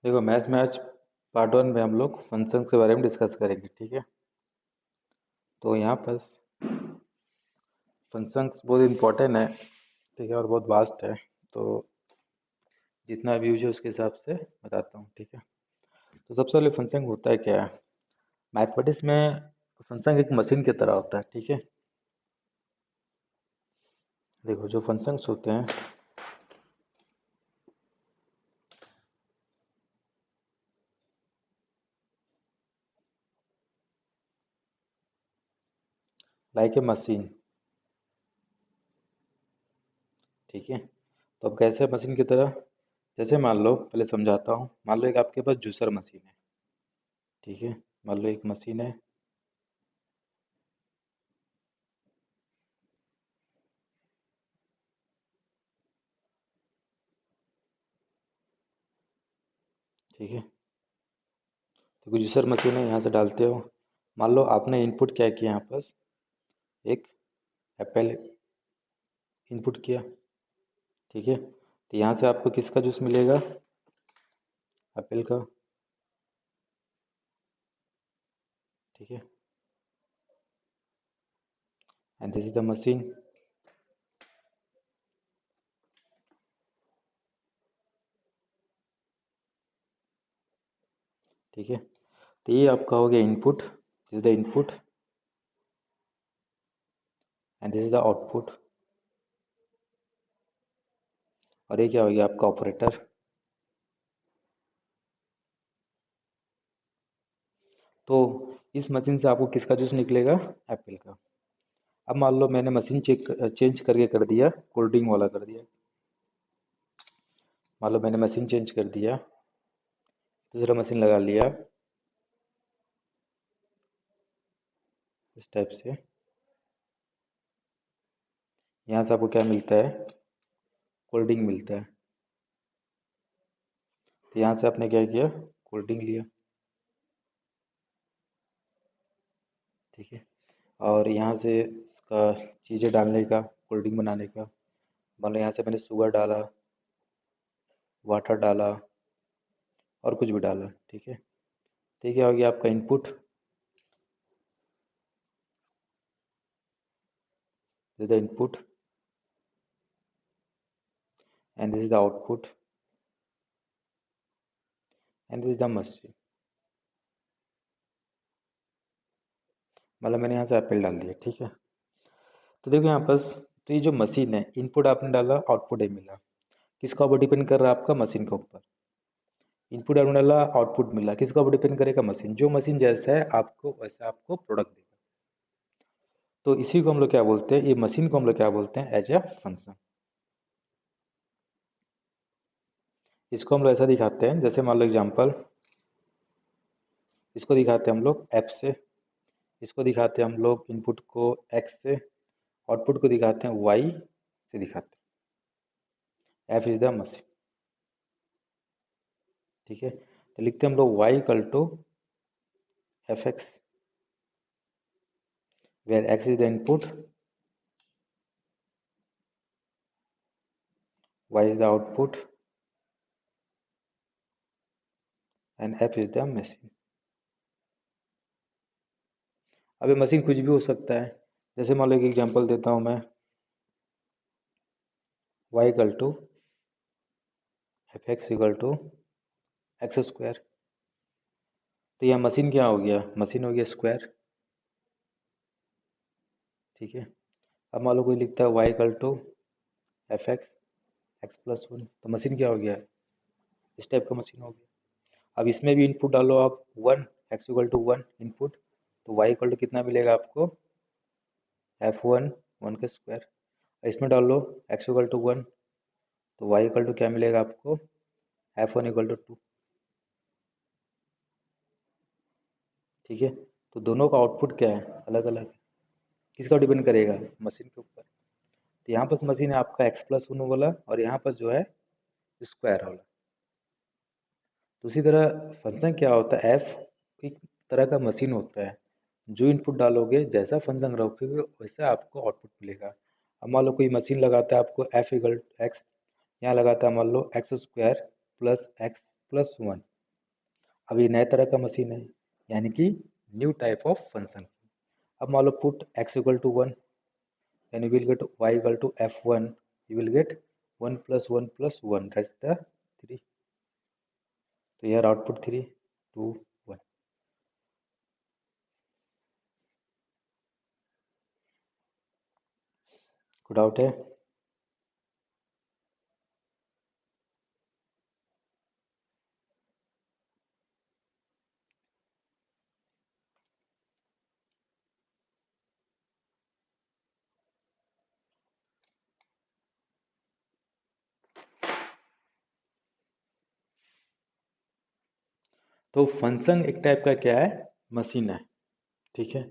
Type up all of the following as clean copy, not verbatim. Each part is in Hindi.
देखो मैथ्स में आज पार्ट 1 में हम लोग फंक्शंस के बारे में डिस्कस करेंगे, ठीक है। तो यहाँ पर फंक्शंस बहुत इम्पोर्टेंट है, ठीक है, और बहुत वास्ट है। तो जितना भी यूज है उसके हिसाब से बताता हूँ, ठीक है। तो सबसे पहले फंक्शन होता है क्या है। मैथमेटिक्स में फंक्शन एक मशीन की तरह होता है, ठीक है। देखो जो फंक्शंस होते हैं लाइक ए मशीन, ठीक है। तो अब कैसे मशीन की तरह, जैसे मान लो, पहले समझाता हूँ। मान लो एक आपके पास जूसर मशीन है, ठीक है। मान लो एक मशीन है, ठीक है। तो जूसर मशीन है, यहाँ से डालते हो। मान लो आपने इनपुट क्या किया, यहाँ पर एक एप्पल इनपुट किया, ठीक है। तो यहाँ से आपको किसका जूस मिलेगा, एप्पल का, ठीक है। And this is the machine, ठीक है। तो ये आपका हो गया input, this is the input and this is the output. और ये क्या हो गया आपका ऑपरेटर। तो इस मशीन से आपको किसका जूस निकलेगा, एप्पल का। अब मान लो मैंने मशीन चेंज करके कर दिया, कोल्ड ड्रिंक वाला कर दिया। मान लो मैंने मशीन चेंज कर दिया, दूसरा मशीन लगा लिया इस टाइप से। यहाँ से आपको क्या मिलता है, कोल्ड ड्रिंक मिलता है। तो यहाँ से आपने क्या किया, कोल्ड ड्रिंक लिया, ठीक है। और यहाँ से इसका चीज़ें डालने का, कोल्ड ड्रिंक बनाने का, मान लो यहाँ से मैंने शुगर डाला, वाटर डाला, और कुछ भी डाला, ठीक है। तो ये क्या हो गया आपका input, this is the input and this is the output and this is the machine. मतलब मैंने यहाँ से एप्पल डाल दिया, ठीक है। तो देखो यहाँ पर, तो ये जो मशीन है, इनपुट आपने डाला, आउटपुट ही मिला। किसका ऊपर डिपेंड कर रहा है, आपका मशीन के ऊपर। इनपुट आपने डाला, आउटपुट मिला, किसका ऊपर डिपेंड करेगा, मशीन। जो मशीन जैसा है आपको वैसा आपको प्रोडक्ट देगा। तो इसी को हम लोग क्या बोलते हैं, ये मशीन को हम लोग क्या बोलते हैं, एज ए फंक्शन। इसको हम लोग ऐसा दिखाते हैं, जैसे मान लो एग्जाम्पल, इसको दिखाते हैं हम लोग एफ से, इसको दिखाते हैं हम लोग इनपुट को एक्स से, आउटपुट को दिखाते हैं वाई से दिखाते हैं। एफ इज द मशीन, ठीक है। तो लिखते हैं हम लोग Y equal to F X, where X is the input, Y is the output and F is the machine. अब ये मशीन कुछ भी हो सकता है। जैसे मान लो एक एग्जांपल देता हूँ मैं, Y equal to F X equal to X square. तो यह मशीन क्या हो गया, मशीन हो गया स्क्वायर, ठीक है। अब मान लो कोई लिखता है Y equal to F X X plus one, तो मशीन क्या हो गया, इस टाइप का मशीन हो गया। अब इसमें भी इनपुट डालो आप, one, X equal to one input, तो वाई इक्वल टू कितना मिलेगा आपको, एफ वन, वन का स्क्वायर। इसमें डाल लो एक्स इक्वल टू वन, तो वाई इक्वल टू क्या मिलेगा आपको, F one equal to two, ठीक है। तो दोनों का आउटपुट क्या है, अलग अलग है। किसका डिपेंड करेगा, मशीन के ऊपर। तो यहाँ पर मशीन है आपका एक्स प्लस वन वाला, और यहाँ पर जो है स्क्वायर वाला। तो उसी तरह फंक्शन क्या होता है, एफ एक तरह का मशीन होता है। जो इनपुट डालोगे, जैसा फंक्शन रखोगे, वैसा आपको आउटपुट मिलेगा। अब मान लो कोई मशीन लगाता है आपको एफ इक्वल एक्स, यहाँ लगाता है मान लो X square plus X plus one, अब ये नए तरह का मशीन है, यानी कि न्यू टाइप ऑफ फंक्शन। अब मान लो put x equal to 1, then you will get y equal to f1, you will get 1 plus 1 plus 1, that's the 3. तो here output 3 2 1। कोई डाउट है? तो फंक्शन एक टाइप का क्या है, मशीन है, ठीक है।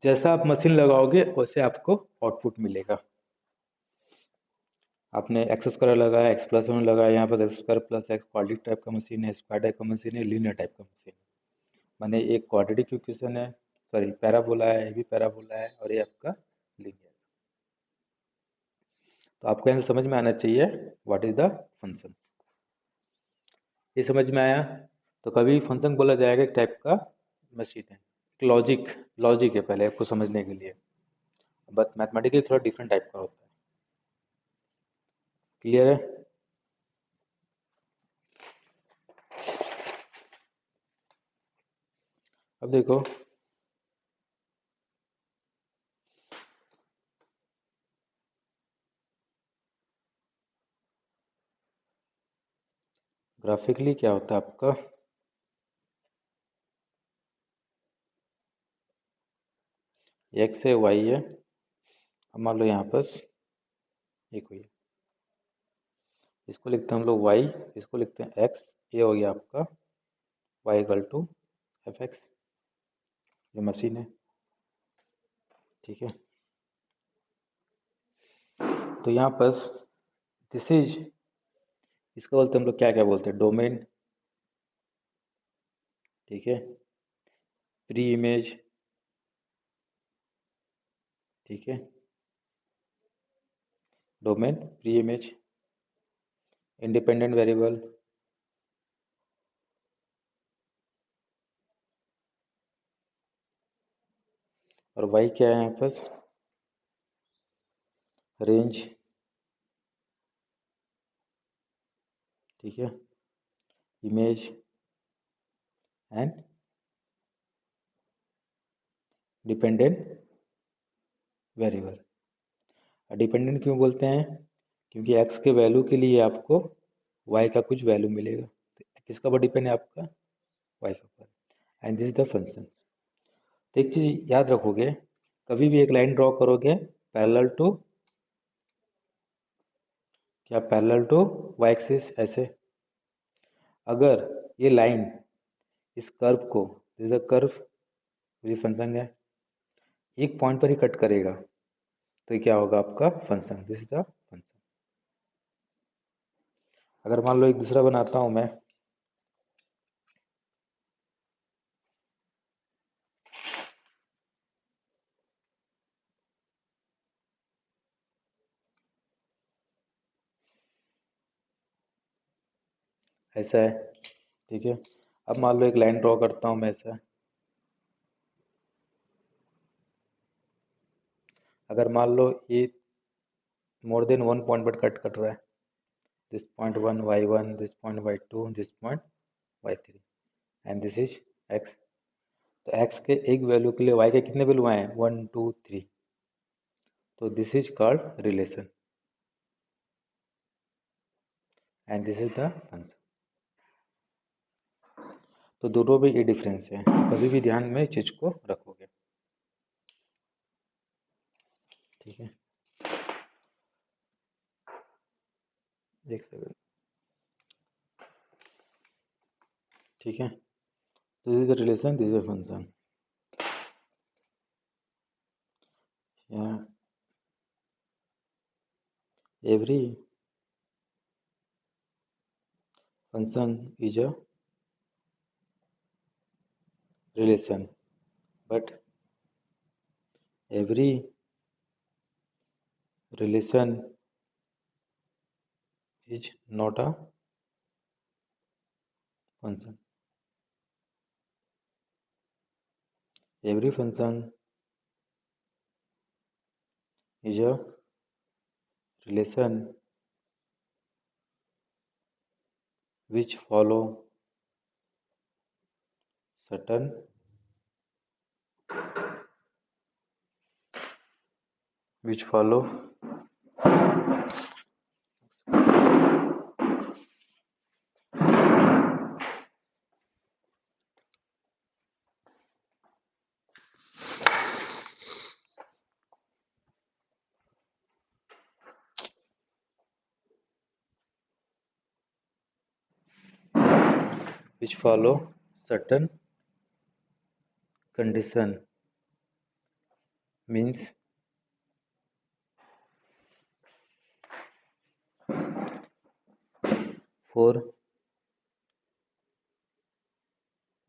जैसा आप मशीन लगाओगे वैसे आपको आउटपुट मिलेगा। आपने एक्स स्क्वायर लगाया, एक्स प्लस वन लगाया, यहाँ पर x square plus x quadratic type का मशीन है, स्क्वायर टाइप का मशीन है, लीनियर टाइप का मशीन है। माने एक क्वाड्रेटिक इक्वेशन है, सॉरी पैराबोला है, ये भी पैराबोला है, और ये आपका लीनियर। तो आपको यहाँ समझ में आना चाहिए व्हाट इज द फंक्शन। ये समझ में आया? तो कभी फंक्शन बोला जाएगा एक टाइप का मशीन है, लॉजिक, लॉजिक है पहले आपको समझने के लिए, बट मैथमेटिकली थोड़ा डिफरेंट टाइप का होता है। क्लियर है? अब देखो, ग्राफिकली क्या होता है आपका, एक्स है, वाई है, अब मान लो यहाँ पर एक हुई, इसको लिखते हैं हम लोग वाई, इसको लिखते हैं एक्स, ये हो गया आपका Y equal to F X, ये मशीन है, ठीक है। तो यहाँ पर दिस इज, इसको बोलते हैं हम लोग क्या क्या बोलते हैं, डोमेन, ठीक है, प्री इमेज, ठीक है, domain pre image, independent variable, और वाई क्या है यहाँ पर, रेंज, ठीक है, image and dependent variable. Dependent क्यों बोलते हैं, क्योंकि एक्स के वैल्यू के लिए आपको वाई का कुछ वैल्यू मिलेगा, तो किसका ऊपर डिपेंड है आपका, वाई के ऊपर, and this is the function. तो एक चीज याद रखोगे, कभी भी एक लाइन ड्रॉ करोगे पैरेलल टू, क्या पैरेलल टू वाई एक्सिस, ऐसे अगर ये लाइन इस कर्व को, दिस इज द कर्व, ये फंक्शन है, एक पॉइंट पर ही कट करेगा, तो ये क्या होगा आपका function, this is the function. अगर मान लो एक दूसरा बनाता हूं मैं, ऐसा है, ठीक है। अब मान लो एक लाइन ड्रॉ करता हूं मैं ऐसा, अगर मान लो ये मोर देन वन पॉइंट पर कट कर रहा है, this point one Y one, this point Y two, this point Y three, and this is X. तो एक्स के एक वैल्यू के लिए वाई के कितने वैल्यू आए हैं, 1 2 3, तो this is called relation, and this is the function. तो दोनों में ये डिफरेंस है, कभी भी ध्यान में इस चीज को रखोगे, ठीक है। एक सेकंड, ठीक है। This is the relation, this is the function. Every function is a relation, but every relation is not a function. every function is a relation which follow certain which follow certain condition, means for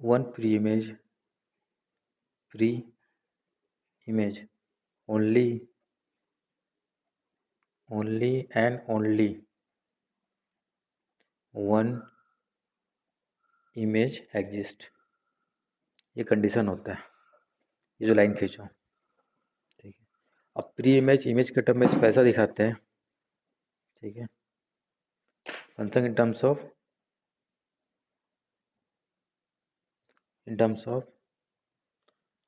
one pre-image only and only one image exist, ये कंडीशन होता है। ये जो लाइन खींचो, ठीक है। अब प्री इमेज के टर्म में इसको ऐसा दिखाते हैं, ठीक है। फंक्शन इन टर्म्स ऑफ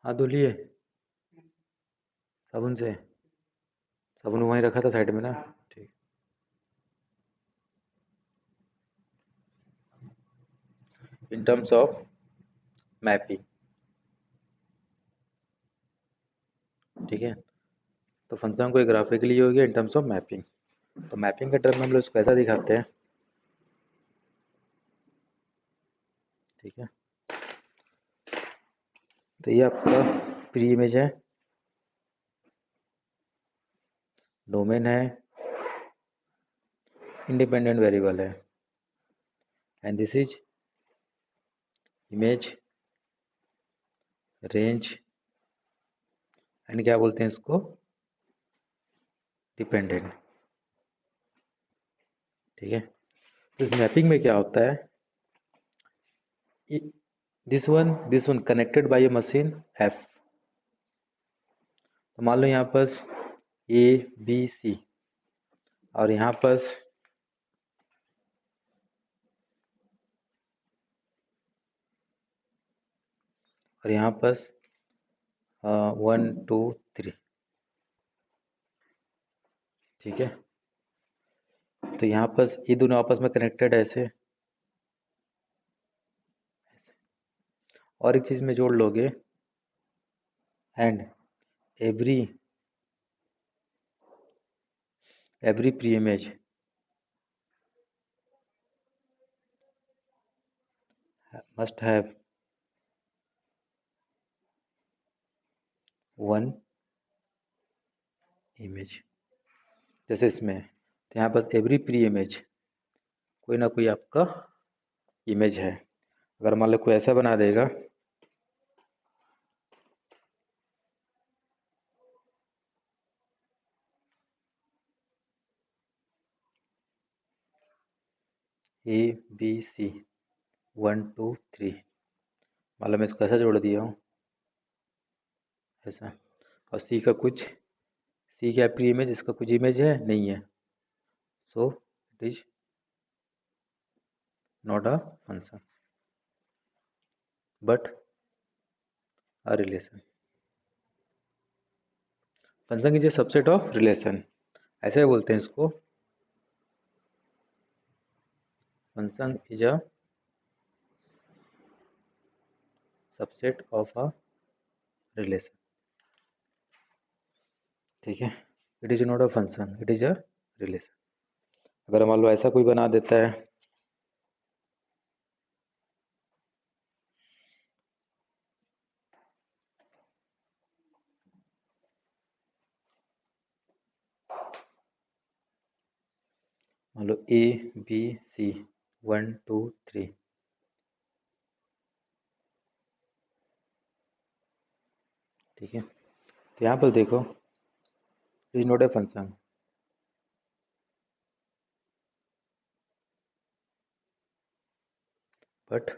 हाथ धो लिए साबुन से, साबुन वहीं रखा था साइड में ना, ठीक। इन टर्म्स ऑफ मैपिंग, ठीक है। तो फंक्शन को ग्राफिकली हो गया इन टर्म्स ऑफ मैपिंग। तो मैपिंग के टर्म में हम लोग इसको ऐसा दिखाते हैं, ठीक है। तो ये आपका प्री इमेज है, डोमेन है, इंडिपेंडेंट वेरिएबल है, and this is image range, and क्या बोलते हैं इसको, डिपेंडेंट, ठीक है। तो इस मैपिंग में क्या होता है, this one connected by A machine F. तो मान लो यहाँ पर ए बी सी, और यहाँ पर यहाँ पर 1 2 3, ठीक है। तो यहाँ पर ये दोनों आपस में कनेक्टेड है ऐसे, और एक चीज में जोड़ लोगे, and every pre image must have one image। जैसे इसमें, तो यहाँ पर एवरी प्री इमेज कोई ना कोई आपका इमेज है। अगर मान लो कोई ऐसा बना देगा, ए बी सी 1 2 3, मान लो मैं इसको ऐसा जोड़ दिया हूँ ऐसा, और सी क्या प्री इमेज, इसका कुछ इमेज है नहीं है, so it is not a function but a relation. Function is a subset of relation, ऐसे बोलते हैं इसको। Function is a subset of a relation, ठीक है। It is not a function, it is a relation. अगर मान लो ऐसा कोई बना देता है, मान लो ए बी सी 1 2 3, ठीक है। तो यहाँ पर देखो, it is not a function but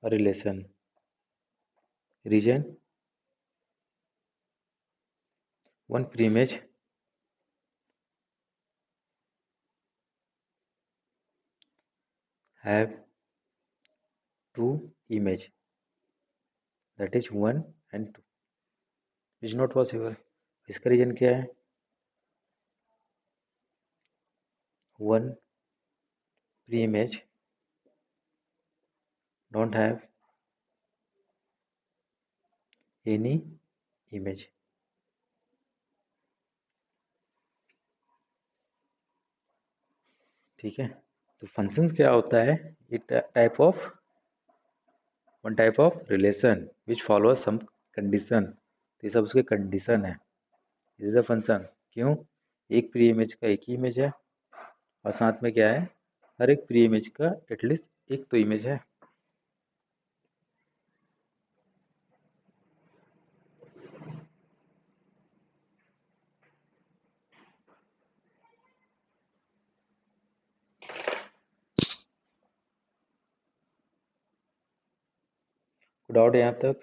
a relation, reason one pre image have two image, that is 1 and 2 is not possible. इसका रीजन क्या है? 1 pre image don't have any image. ठीक है, तो फंक्शंस क्या होता है? It type of one type of relation which follow some condition. तो ये सब उसके कंडीशन है। Is a function. क्यों? एक प्री इमेज का एक ही इमेज है और साथ में क्या है, हर एक प्री इमेज का एटलीस्ट एक तो इमेज है। डाउट यहाँ तक?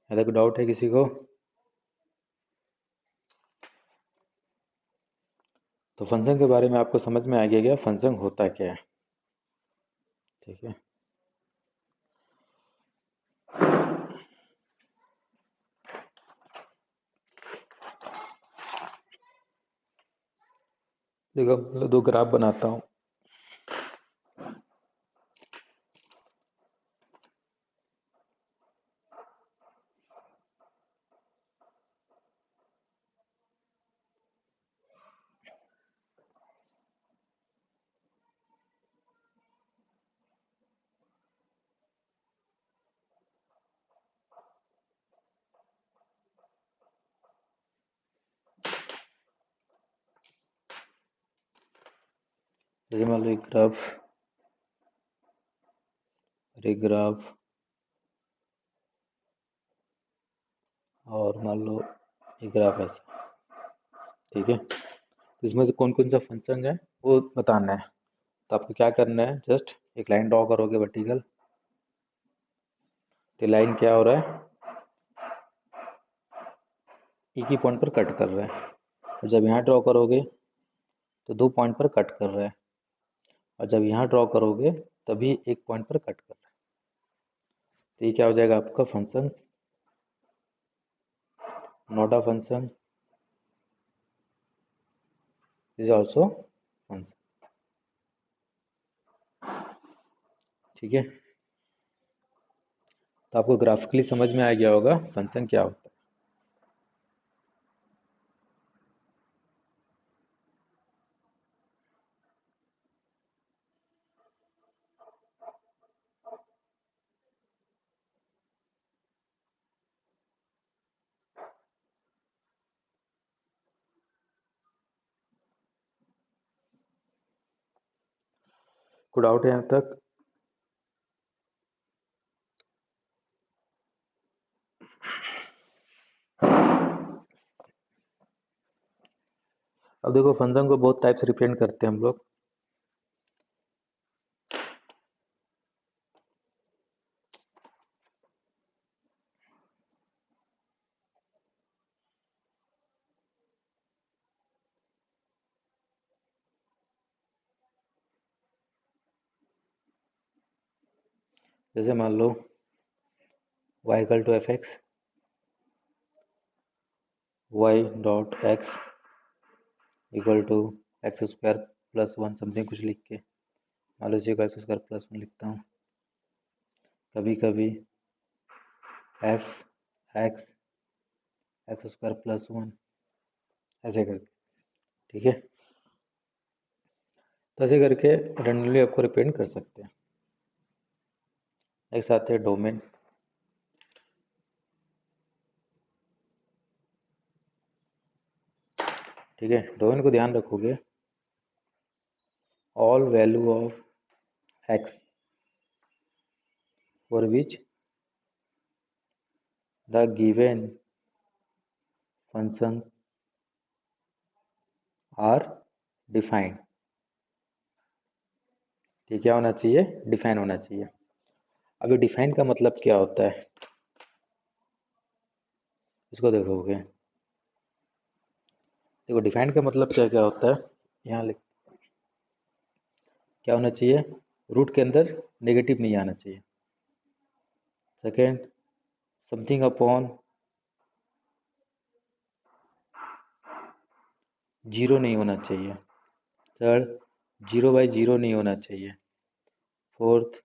यहाँ तक डाउट है किसी को? तो फंक्शन के बारे में आपको समझ में आ गया क्या फंक्शन होता क्या है? ठीक है, देखो मैं दो ग्राफ बनाता हूँ। जैसे मान लो एक ग्राफ और मान लो एक ग्राफ ऐसा। ठीक है, तो इसमें से कौन कौन सा फंक्शन है वो बताना है। तो आपको क्या करना है, जस्ट एक लाइन ड्रॉ करोगे वर्टिकल। तो लाइन क्या हो रहा है, एक ही पॉइंट पर कट कर रहा है। और जब यहाँ ड्रॉ करोगे तो दो पॉइंट पर कट कर रहा है, और जब यहाँ ड्रॉ करोगे तभी एक पॉइंट पर कट कर रहा है। तो ये क्या हो जाएगा आपका function, not a function, is also function. ठीक है, तो आपको ग्राफिकली समझ में आ गया होगा फंक्शन क्या होता है। कोई डाउट है यहाँ तक? अब देखो फंक्शन को बहुत टाइप से रिप्रेजेंट करते हैं हम लोग। जैसे मान लो y equal to F X, Y dot X equal to X square plus one something कुछ लिख के, मान लो इसी को एक्स स्क्वायर प्लस वन लिखता हूँ। कभी कभी F X x square plus one ऐसे करके। ठीक है, तो ऐसे करके रेंडमली आपको रिप्रेजेंट कर सकते हैं। एक साथ है डोमेन। ठीक है, डोमेन को ध्यान रखोगे, all value of x for which the given functions are defined। ये क्या होना चाहिए? डिफाइन होना चाहिए। अभी डिफाइन का मतलब क्या होता है इसको देखोगे। देखो डिफाइन का मतलब क्या क्या होता है, यहाँ लिख क्या होना चाहिए, रूट के अंदर नेगेटिव नहीं आना चाहिए। सेकेंड, समथिंग अपॉन जीरो नहीं होना चाहिए। थर्ड, 0/0 नहीं होना चाहिए। फोर्थ,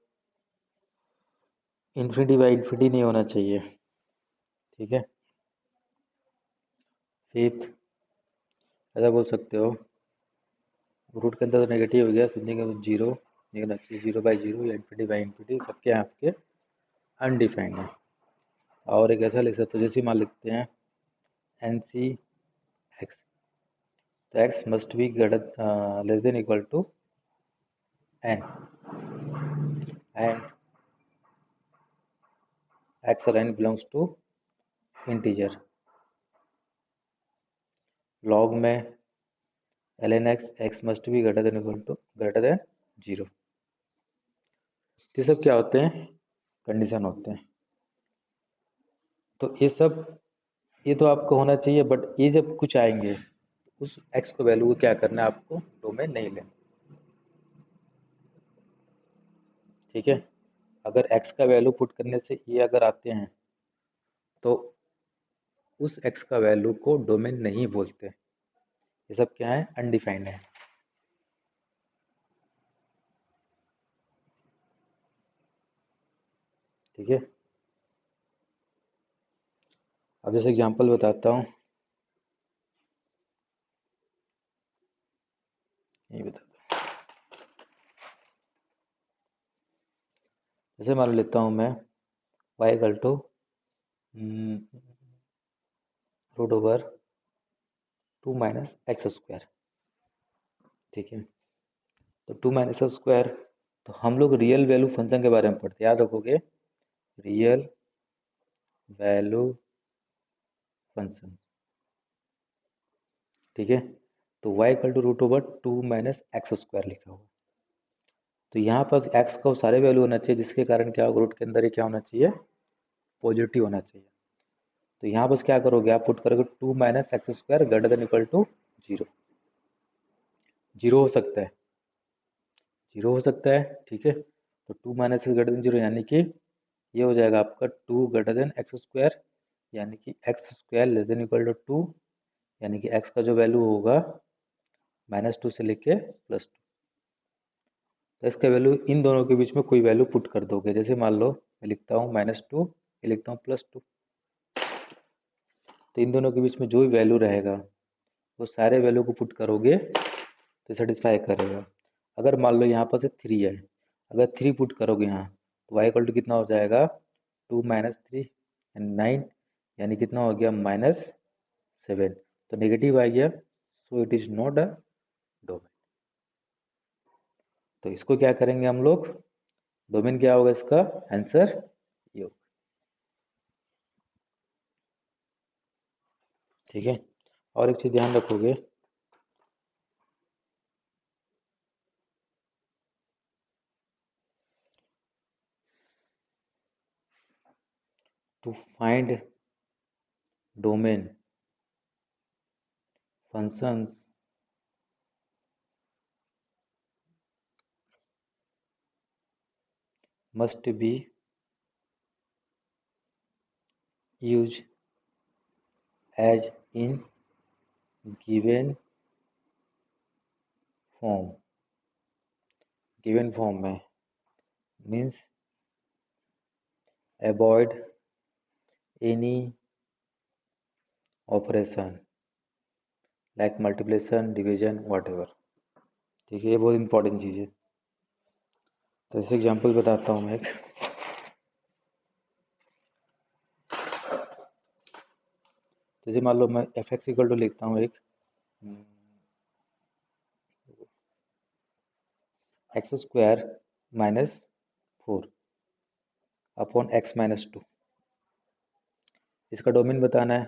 इन्फिनिटी/इन्फिनिटी नहीं होना चाहिए। ठीक है। फिफ्थ, ऐसा बोल सकते हो रूट के अंदर तो नेगेटिव हो गया, समथिंग अपॉन जीरो नहीं होना चाहिए। 0/0 या इन्फिनिटी/इन्फिनिटी सबके आपके अनडिफाइंड है। और एक ऐसा लिख सकते हो जैसे मान लिखते हैं NC x, तो x must be greater less than equal to n and x और n belongs to integer. Log में ln x must be greater than equal to greater than 0। ये सब क्या होते हैं? कंडीशन होते हैं। तो ये तो आपको होना चाहिए, बट ये जब कुछ आएंगे उस x को वैल्यू को क्या करना है, आपको डोमेन नहीं लेना। ठीक है। अगर x का वैल्यू पुट करने से ये अगर आते हैं तो उस x का वैल्यू को डोमेन नहीं बोलते। ये सब क्या है? अनडिफाइंड है। ठीक है। अब जैसे एग्जांपल बताता हूँ, ये बताता हूँ। जैसे मान लेता हूँ मैं y equal to root over 2 minus X square. ठीक है। तो 2 माइनस एक्स स्क्वायर, तो हम लोग रियल वैल्यू फंक्शन के बारे में पढ़ते हैं, याद रखोगे, रियल वैल्यू फंक्शन। ठीक है। तो y equal to root over 2 minus X square लिखा हुआ। तो यहाँ पर x का सारे वैल्यू होना चाहिए, जिसके कारण क्या होगा, रूट के अंदर ही क्या होना चाहिए, पॉजिटिव होना चाहिए। तो यहाँ बस क्या करोगे, आप पुट करोगे 2 minus X square greater than equal to 0। Zero हो सकता है, जीरो हो सकता है। ठीक है। तो 2 माइनस एक्स ग्रेटर देन 0 यानी कि ये हो जाएगा आपका 2 ग्रेटर देन एक्स स्क्वायर, यानी कि X square less than equal to 2, यानी कि एक्स का जो वैल्यू होगा -2 से लेके +2। तो इसका वैल्यू इन दोनों के बीच में कोई वैल्यू पुट कर दोगे। जैसे मान लो मैं लिखता हूँ -2, ये लिखता हूँ +2। तो इन दोनों के बीच में जो भी वैल्यू रहेगा वो सारे वैल्यू को पुट करोगे तो सेटिस्फाई करेगा। अगर मान लो यहाँ पर से 3 है, अगर 3 पुट करोगे यहाँ तो y इक्वल टू कितना हो जाएगा, 2 माइनस 3 एंड 9, यानी कितना हो गया, -7। तो नेगेटिव आ गया, so it is not a domain. तो इसको क्या करेंगे हम लोग, डोमेन क्या होगा इसका आंसर ये होगा। ठीक है। और एक चीज ध्यान रखोगे, to find domain functions must be used as in given form। Given form में means avoid any operation like multiplication, division, whatever. ठीक है, ये बहुत इंपॉर्टेंट चीज़ है। तो जैसे एग्जांपल बताता हूँ मैं एक, जैसे मान लो मैं एफ एक्स इक्वल टू लिखता हूँ एक एक्स स्क्वायर -4। Upon x-2। इसका डोमेन बताना है,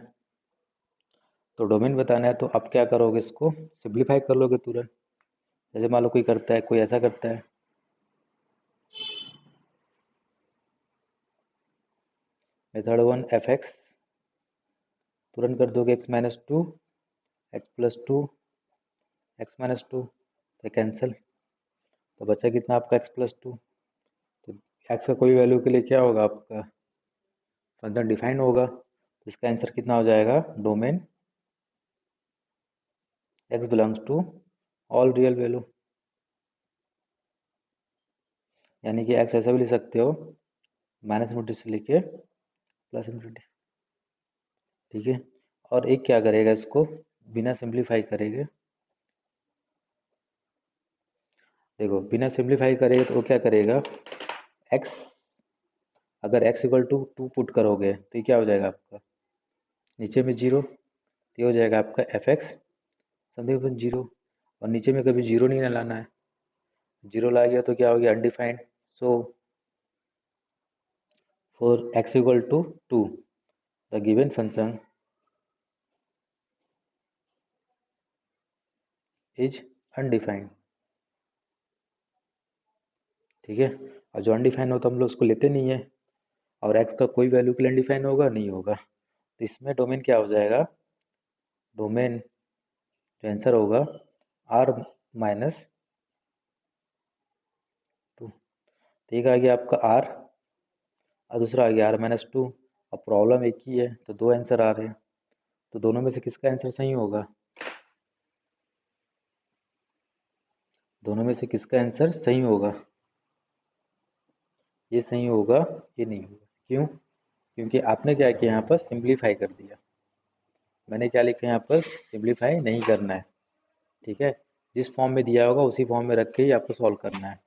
तो डोमेन बताना है तो अब क्या करोगे, इसको सिंप्लीफाई कर लोगे तुरंत। जैसे मान लो कोई करता है, कोई ऐसा करता है, मेथड 1 f(x) तुरंत कर दोगे x-2, x+2, x-2 तो कैंसिल, तो बचा कितना आपका x+2। तो x का कोई वैल्यू के लिए क्या होगा, आपका फंक्शन डिफाइन होगा, तो इसका आंसर कितना हो जाएगा, domain x belongs to all real value. यानी कि x ऐसा भी लिख सकते हो, -∞ से लेके +∞। ठीक है, और एक क्या करेगा, इसको बिना सिंप्लीफाई करेंगे, देखो बिना सिंप्लीफाई करेगा तो वो क्या करेगा, x अगर x इक्वल टू 2 पुट करोगे तो ये क्या हो जाएगा आपका, नीचे में 0, ये हो जाएगा आपका f(x) समथिंग 0, और नीचे में कभी 0 नहीं ना लाना है, 0 ला गया तो क्या हो गया, undefined. So for x equal to 2 the given function is undefined. ठीक है, और जो अनडिफाइन होता है हम लोग उसको लेते नहीं है, और x का कोई वैल्यू के लिए अनडिफाइन होगा नहीं होगा, तो इसमें डोमेन क्या हो जाएगा, डोमेन जो आंसर होगा r-2। तो एक आ गया आपका r और दूसरा आ गया r-2। अब प्रॉब्लम एक ही है तो दो आंसर आ रहे हैं, तो दोनों में से किसका आंसर सही होगा, दोनों में से किसका आंसर सही होगा, ये सही होगा, ये नहीं होगा। क्यों, क्योंकि आपने क्या किया, यहाँ पर सिंप्लीफाई कर दिया, मैंने क्या लिखा यहाँ पर, सिंप्लीफाई नहीं करना है। ठीक है, जिस फॉर्म में दिया होगा उसी फॉर्म में रख के ही आपको सॉल्व करना है,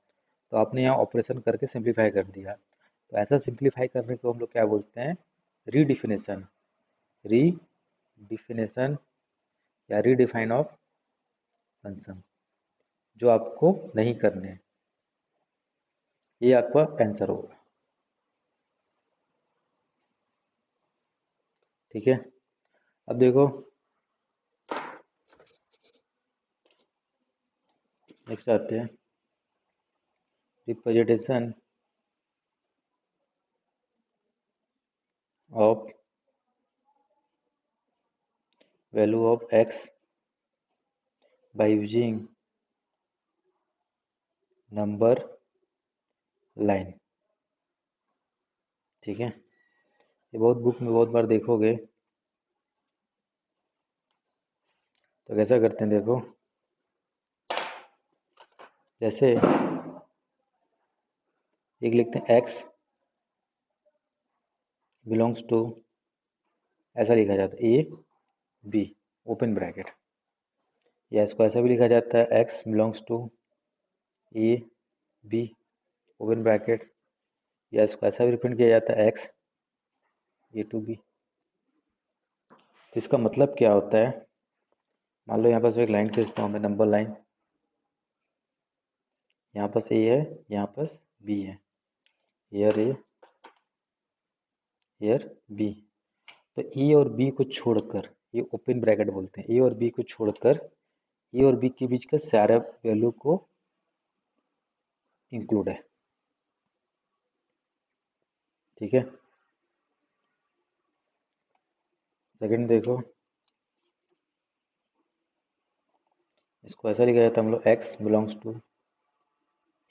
तो आपने यहाँ ऑपरेशन करके सिंप्लीफाई कर दिया। तो ऐसा सिंप्लीफाई करने को हम लोग क्या बोलते हैं, रीडिफिनेशन, रीडिफिनेशन या रीडिफाइन ऑफ फंक्शन, जो आपको नहीं करने, ये आपका आंसर होगा। ठीक है, अब देखो नेक्स्ट आते हैं, representation of value of x by using number line. ठीक है, ये बहुत बुक में बहुत बार देखोगे, तो कैसा करते हैं देखो, जैसे एक लिखते हैं x बिलोंग्स टू, ऐसा लिखा जाता है ए बी ओपन ब्रैकेट, या इसको ऐसा भी लिखा जाता है x belongs to A B open bracket, या इसको ऐसा भी रिप्रेजेंट किया जाता है x ए टू बी। इसका मतलब क्या होता है, मान लो यहाँ पर एक लाइन खींचता हूँ मैं, नंबर लाइन, यहाँ पर ए है, यहाँ पर बी है, हेयर ए हेयर बी, तो ए और बी को छोड़कर, ये ओपन ब्रैकेट बोलते हैं, ए और बी को छोड़कर ए और बी के बीच का सारा वैल्यू को इंक्लूड है। ठीक है, सेकंड देखो, इसको ऐसा लिखा जाता है हम लोग x belongs to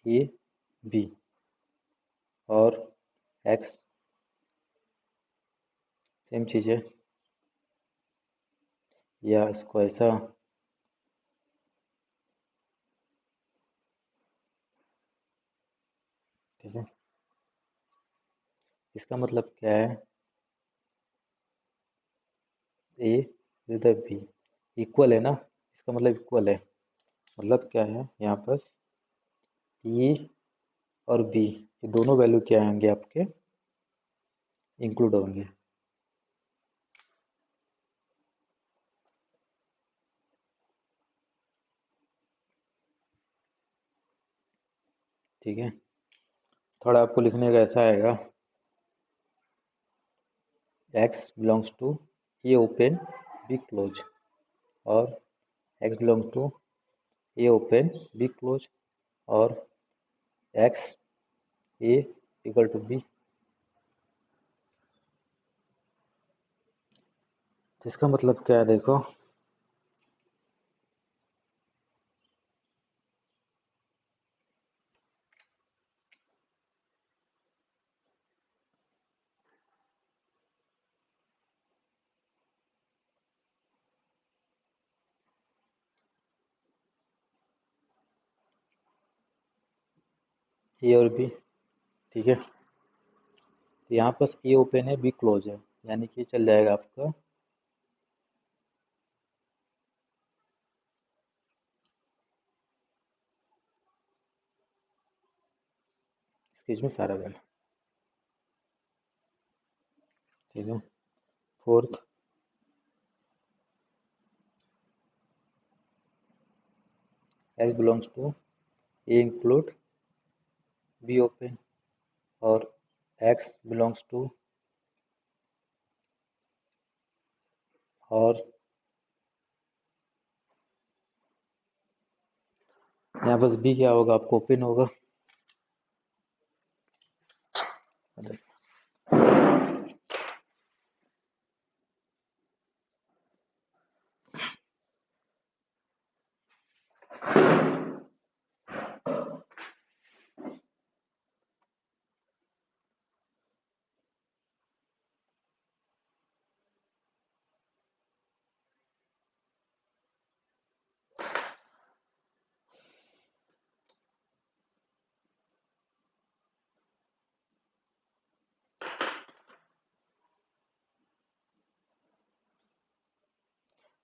A B, और x सेम चीज़ है, या इसको ऐसा, ठीक है, इसका मतलब क्या है, ए विद बी इक्वल है ना, इसका मतलब इक्वल है, मतलब क्या है यहाँ पर, ए और बी ये दोनों वैल्यू क्या आएंगे आपके, इंक्लूड होंगे। ठीक है, थोड़ा आपको लिखने का ऐसा आएगा, X belongs to A open B close, और X belongs to A open B close, और X A equal to B. इसका मतलब क्या है देखो, ए और बी, ठीक है। तो यहाँ पर ए ओपन है बी क्लोज है, यानी कि चल जाएगा आपका इसमें सारा वैल्यू, ठीक है। Fourth, X belongs to A include B open, और एक्स बिलोंग्स टू, और यहाँ बस बी क्या होगा आपको ओपन होगा।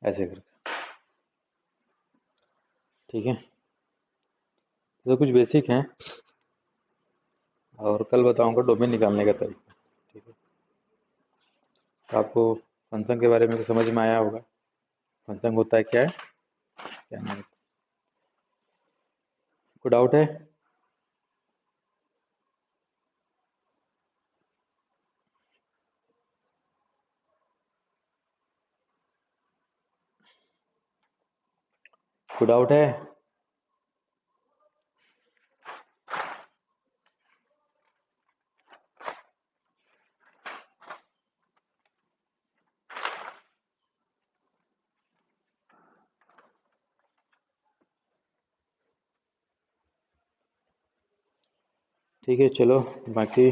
ऐसे करके, ठीक है। तो कुछ बेसिक हैं, और कल बताऊंगा डोमेन निकालने का तरीका, ठीक है। तो आपको फंक्शन के बारे में तो समझ में आया होगा, फंक्शन होता है क्या है, क्या नहीं। कोई डाउट है? कोई डाउट है? ठीक है, चलो बाकी